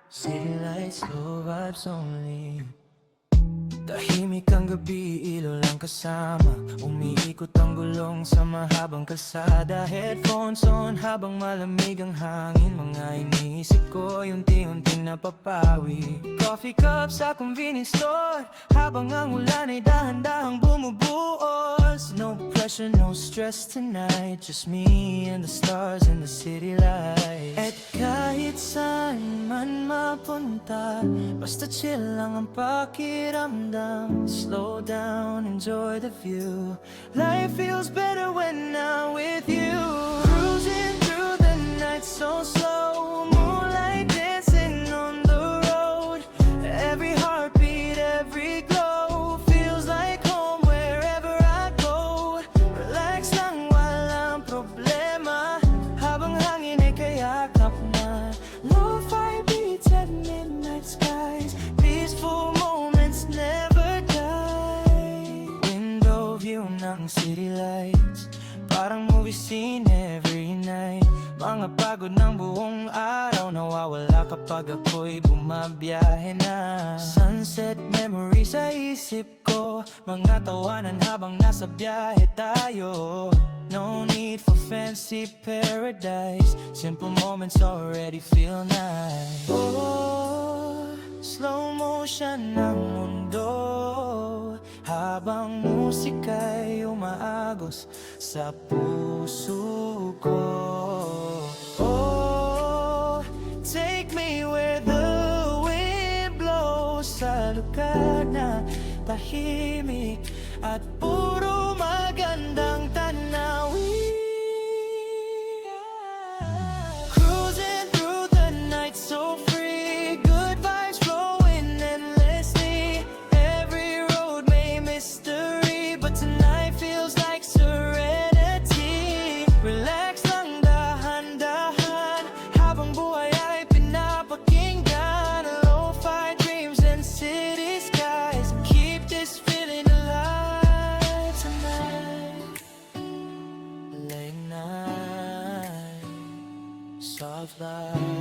City lights, low vibes only. Tahimik ang gabi, ilaw lang kasama. Umiikot ang gulong sa mahabang kalsada. Headphones on habang malamig ang hangin. Mga iniisip ko unti-unting napapawi. Coffee cup sa convenience store habang ang ulan ay dahan-dahang bumubuos. No pressure, no stress tonight. Just me and the stars and the city lights. At kahit saan man mapunta, basta chill lang ang pakiramdam. Slow down, enjoy the view. Life feels better when I'm with you. Cruising through the night so slow. Moonlight dancing on the road. Every heartbeat, every glow feels like home wherever I go. Relax lang, walang problema. Habang hangin ay kayakap na. Lo-fi beats at midnight skies. Peaceful moments never die. Window view ng city lights, parang movie scene every night. Mga pagod ng buong araw nawawala kapag ako'y bumabiyahe na. Sunset memories sa isip ko, mga tawanan habang nasa biyahe tayo. No need for fancy paradise, simple moments already feel nice. Oh, slow motion ng mundo habang musika'y umaagos sa puso ko. Oh, take me where the wind blows, sa lugar na tahimik at puro magandang tanawin. Cruising through the night so free, good vibes flowing endlessly. Every road may mystery, but tonight feels like serenity. Relax lang, dahan-dahan habang buhay ay pinapakinggan. Lo-fi dreams and city skies keep this feeling alive tonight. Late night, soft light.